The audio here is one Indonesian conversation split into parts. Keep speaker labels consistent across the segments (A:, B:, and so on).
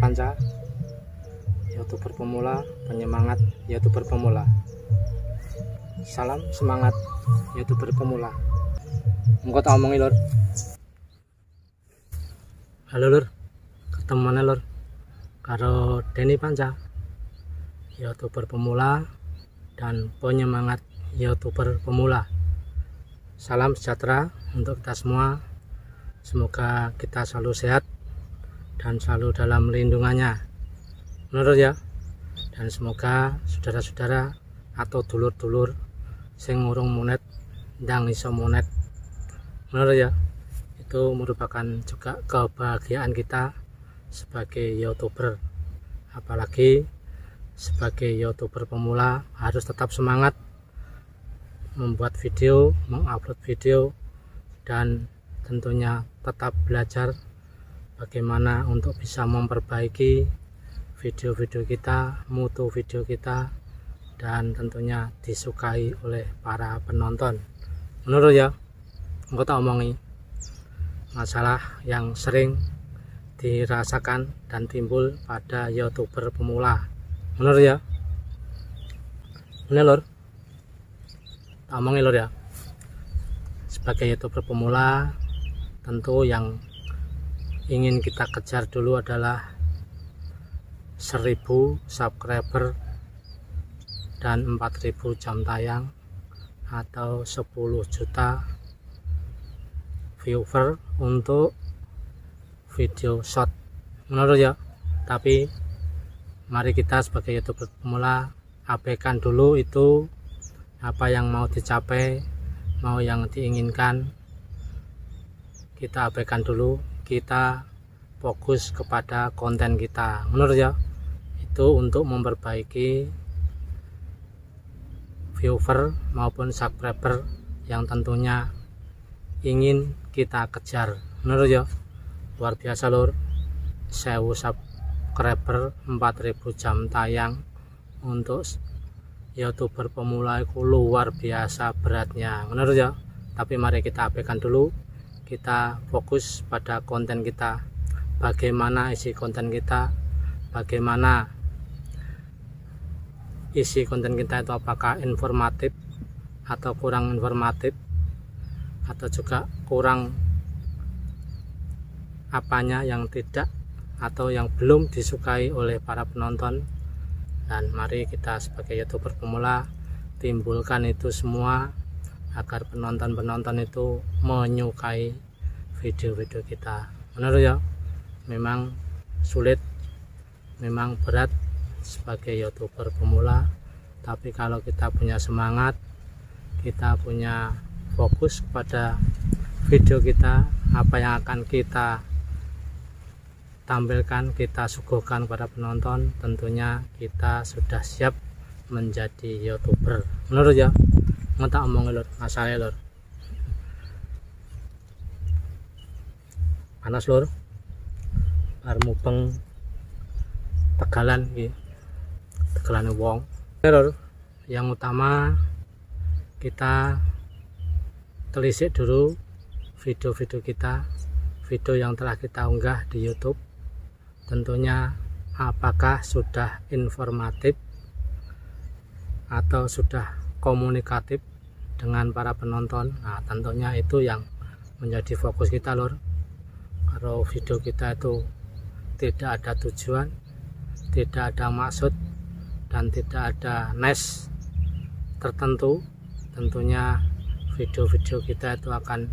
A: Panca, YouTuber pemula, penyemangat YouTuber pemula. Salam semangat YouTuber pemula. Engko tak omongi lur. Halo lur, ketemu mana lur karo Denny Panca, YouTuber pemula dan penyemangat YouTuber pemula. Salam sejahtera untuk kita semua. Semoga kita selalu sehat dan selalu dalam lindungannya, menurut ya. Dan semoga saudara-saudara atau dulur-dulur sing ngurung monet ndang iso monet, menurut ya. Itu merupakan juga kebahagiaan kita sebagai YouTuber, apalagi sebagai YouTuber pemula harus tetap semangat membuat video, mengupload video, dan tentunya tetap belajar bagaimana untuk bisa memperbaiki video-video kita, mutu video kita, dan tentunya disukai oleh para penonton, menurut ya. Engko tak omongi masalah yang sering dirasakan dan timbul pada YouTuber pemula, menurut ya. Ini lor, tak omongi lor ya. Sebagai YouTuber pemula, tentu yang ingin kita kejar dulu adalah 1000 subscriber dan 4000 jam tayang atau 10 juta viewer untuk video short, menurut ya. Tapi mari kita sebagai YouTuber pemula abaikan dulu itu apa yang mau dicapai, mau yang diinginkan, kita abaikan dulu. Kita fokus kepada konten kita, menurut ya. Itu untuk memperbaiki viewer maupun subscriber yang tentunya ingin kita kejar, menurut ya. Luar biasa lur, 1000 subscriber, 4000 jam tayang untuk YouTuber pemula itu luar biasa beratnya, menurut ya. Tapi mari kita abaikan dulu, kita fokus pada konten kita. Bagaimana isi konten kita, bagaimana isi konten kita itu, apakah informatif atau kurang informatif, atau juga kurang apanya yang tidak atau yang belum disukai oleh para penonton. Dan mari kita sebagai YouTuber pemula timbulkan itu semua agar penonton-penonton itu menyukai video-video kita, menurut ya. Memang sulit, memang berat sebagai YouTuber pemula, tapi kalau kita punya semangat, kita punya fokus kepada video kita, apa yang akan kita tampilkan, kita suguhkan kepada penonton, tentunya kita sudah siap menjadi YouTuber, menurut ya. Nggak omong lor, masalah lor. Panas lor, bar mubeng tegalan gitu, tegalan wong. Lor, yang utama kita telisik dulu video-video kita, video yang telah kita unggah di YouTube. Tentunya apakah sudah informatif atau sudah komunikatif dengan para penonton. Nah, tentunya itu yang menjadi fokus kita lor. Kalau video kita itu tidak ada tujuan, tidak ada maksud, dan tidak ada niche tertentu, tentunya video-video kita itu akan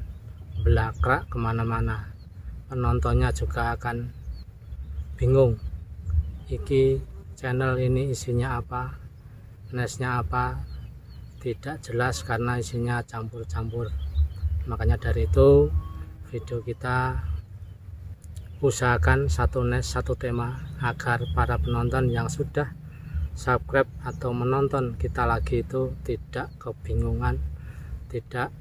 A: belakrak kemana-mana. Penontonnya juga akan bingung, iki channel ini isinya apa, niche-nya apa, tidak jelas karena isinya campur-campur. Makanya dari itu video kita usahakan satu niche, satu tema, agar para penonton yang sudah subscribe atau menonton kita lagi itu tidak kebingungan, tidak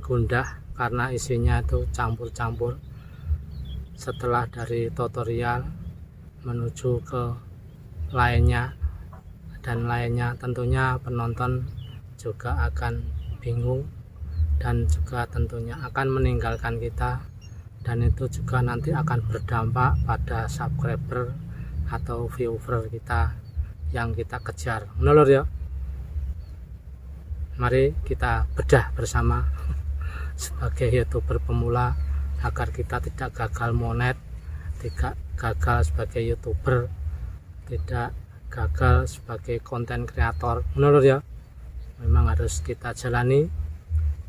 A: gundah karena isinya itu campur-campur. Setelah dari tutorial menuju ke lainnya dan lainnya, tentunya penonton juga akan bingung dan juga tentunya akan meninggalkan kita, dan itu juga nanti akan berdampak pada subscriber atau viewer kita yang kita kejar. Lur ya, mari kita bedah bersama sebagai YouTuber pemula agar kita tidak gagal monet, tidak gagal sebagai YouTuber, tidak gagal sebagai konten kreator. Menurut ya, memang harus kita jalani,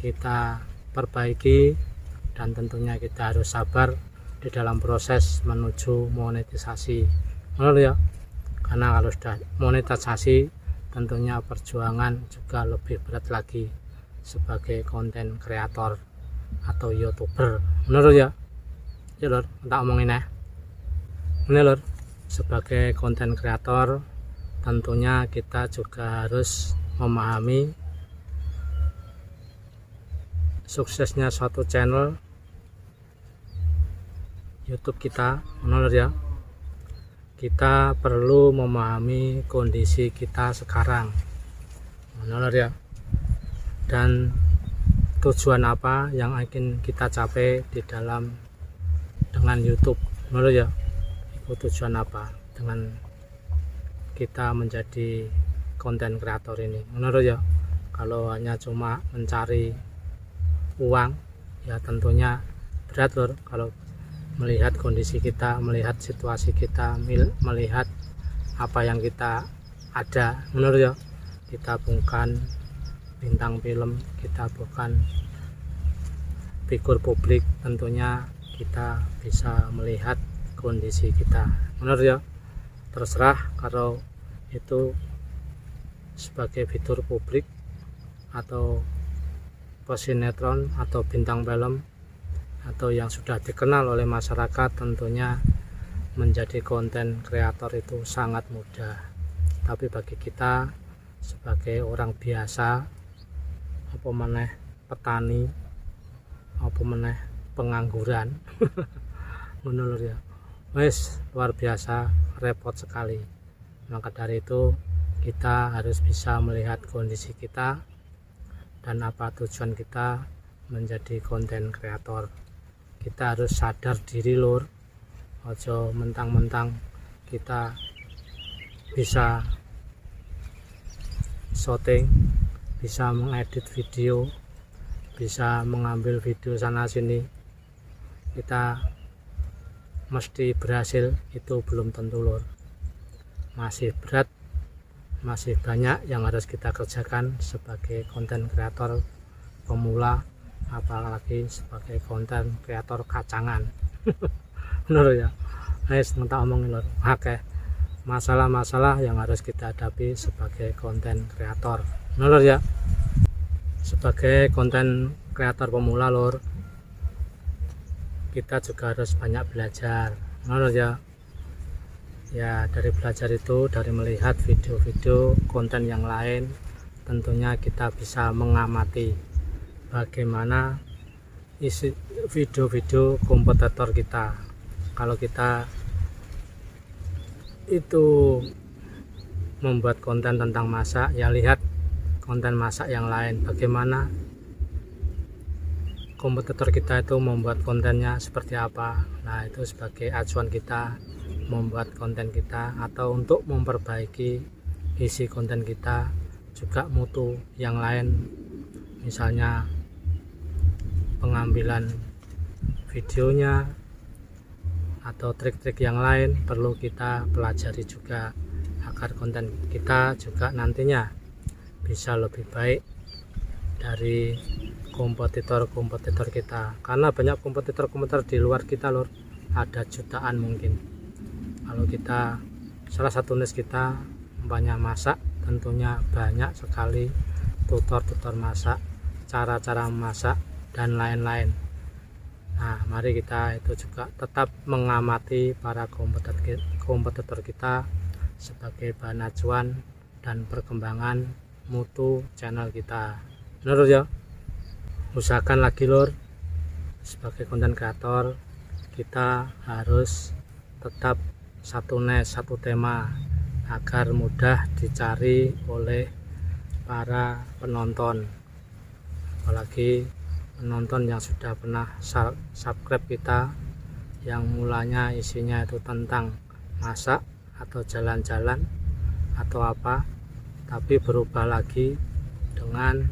A: kita perbaiki, dan tentunya kita harus sabar di dalam proses menuju monetisasi. Menurut ya, karena kalau sudah monetisasi tentunya perjuangan juga lebih berat lagi sebagai konten kreator atau YouTuber. Menurut ya, ya lor, tak omongin ini lor, sebagai konten kreator tentunya kita juga harus memahami suksesnya suatu channel YouTube kita. Menurut ya, kita perlu memahami kondisi kita sekarang. Menurut ya, dan tujuan apa yang ingin kita capai di dalam dengan YouTube. Menurut ya, itu tujuan apa dengan kita menjadi konten kreator ini. Menurut ya, kalau hanya cuma mencari uang ya tentunya berat lor. Kalau melihat kondisi kita, melihat situasi kita, melihat apa yang kita ada, menurut ya, kita bukan bintang film, kita bukan figur publik, tentunya kita bisa melihat kondisi kita. Menurut ya, terserah kalau itu sebagai figur publik atau pesinetron atau bintang film atau yang sudah dikenal oleh masyarakat, tentunya menjadi konten kreator itu sangat mudah. Tapi bagi kita sebagai orang biasa, apa meneh petani, apa meneh pengangguran, menurut ya, wes luar biasa repot sekali. Maka dari itu kita harus bisa melihat kondisi kita dan apa tujuan kita menjadi konten kreator. Kita harus sadar diri lur, ojo mentang-mentang kita bisa syuting, bisa mengedit video, bisa mengambil video sana sini, kita mesti berhasil. Itu belum tentu lur, masih berat, masih banyak yang harus kita kerjakan sebagai konten kreator pemula, apalagi sebagai konten kreator kacangan. Menurut ya, tak omongin lor, oke, masalah-masalah yang harus kita hadapi sebagai konten kreator. Menurut ya, sebagai konten kreator pemula lor, kita juga harus banyak belajar. Menurut ya, ya dari belajar itu, dari melihat video-video konten yang lain, tentunya kita bisa mengamati bagaimana isi video-video kompetitor kita. Kalau kita itu membuat konten tentang masak, ya lihat konten masak yang lain, bagaimana kompetitor kita itu membuat kontennya seperti apa. Nah, itu sebagai acuan kita membuat konten kita atau untuk memperbaiki isi konten kita, juga mutu yang lain, misalnya pengambilan videonya atau trik-trik yang lain perlu kita pelajari juga agar konten kita juga nantinya bisa lebih baik dari kompetitor-kompetitor kita. Karena banyak kompetitor-kompetitor di luar kita lor, ada jutaan mungkin. Kalau kita salah satu niche kita banyak masak, tentunya banyak sekali tutor-tutor masak, cara-cara masak dan lain-lain. Nah, mari kita itu juga tetap mengamati para kompetitor kita sebagai bahan acuan dan perkembangan mutu channel kita. Menurut ya, usahakan lagi lor, sebagai konten kreator kita harus tetap satu niche, satu tema agar mudah dicari oleh para penonton, apalagi penonton yang sudah pernah subscribe kita, yang mulanya isinya itu tentang masak atau jalan-jalan atau apa, tapi berubah lagi dengan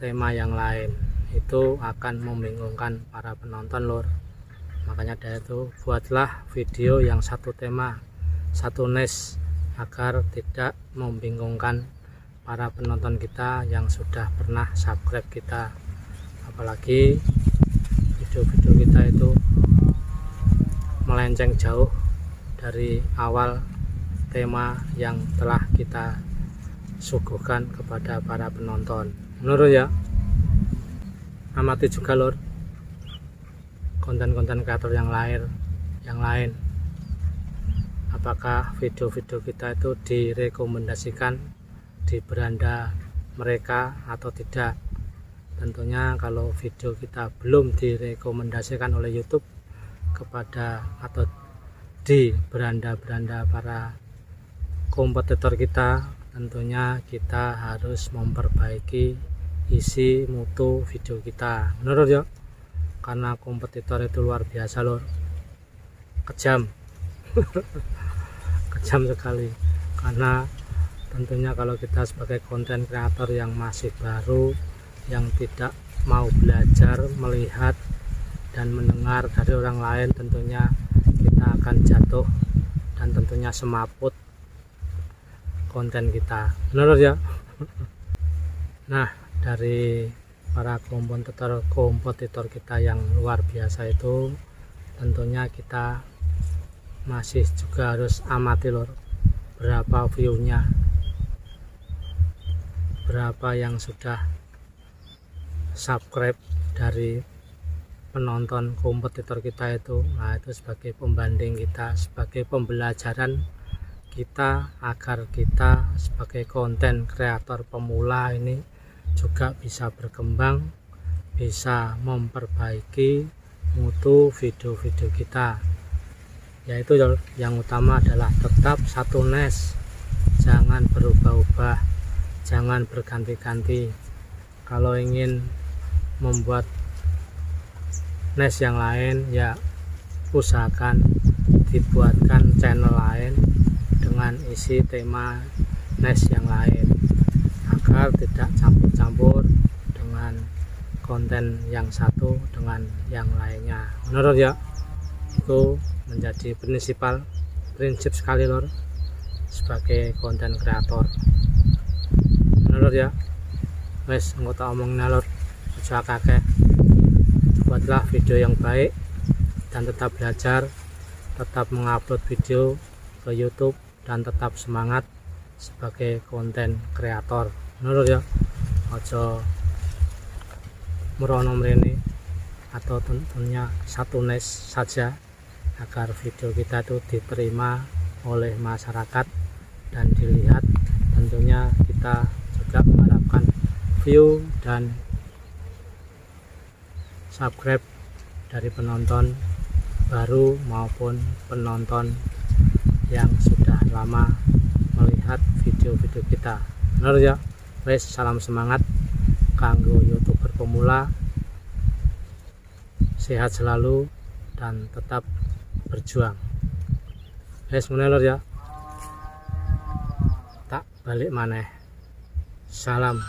A: tema yang lain, itu akan membingungkan para penonton lor. Makanya dari itu buatlah video yang satu tema, satu niche, agar tidak membingungkan para penonton kita yang sudah pernah subscribe kita. Apalagi video-video kita itu melenceng jauh dari awal tema yang telah kita suguhkan kepada para penonton. Menurut ya, amati juga lor konten-konten kreator yang lain, apakah video-video kita itu direkomendasikan di beranda mereka atau tidak. Tentunya kalau video kita belum direkomendasikan oleh YouTube kepada atau di beranda-beranda para kompetitor kita, tentunya kita harus memperbaiki isi mutu video kita. Menurut ya, karena kompetitor itu luar biasa lor, kejam kejam sekali. Karena tentunya kalau kita sebagai konten kreator yang masih baru, yang tidak mau belajar, melihat dan mendengar dari orang lain, tentunya kita akan jatuh dan tentunya semaput konten kita. Menurut ya. Nah, dari para kompetitor kita yang luar biasa itu, tentunya kita masih juga harus amati lor, berapa view-nya, berapa yang sudah subscribe dari penonton kompetitor kita itu. Nah, itu sebagai pembanding kita, sebagai pembelajaran kita, agar kita sebagai konten kreator pemula ini juga bisa berkembang, bisa memperbaiki mutu video-video kita. Yaitu yang utama adalah tetap satu niche, jangan berubah-ubah, jangan berganti-ganti. Kalau ingin membuat niche yang lain, ya usahakan dibuatkan channel lain dengan isi tema niche yang lain, agar tidak campur-campur dengan konten yang satu dengan yang lainnya. Menurut ya, itu menjadi prinsip sekali lor sebagai konten kreator. Menurut ya, wes anggota omongnya lor, usaha kakek, buatlah video yang baik dan tetap belajar, tetap mengupload video ke YouTube dan tetap semangat sebagai konten kreator. Menurut ya, ojo merono mrene, atau tentunya satu niche saja, agar video kita itu diterima oleh masyarakat dan dilihat. Tentunya kita juga mengharapkan view dan subscribe dari penonton baru maupun penonton yang sudah lama melihat video-video kita. Menurut ya, wes salam semangat kanggo YouTuber pemula, sehat selalu dan tetap berjuang. Wes menelur ya, tak balik maneh. Salam.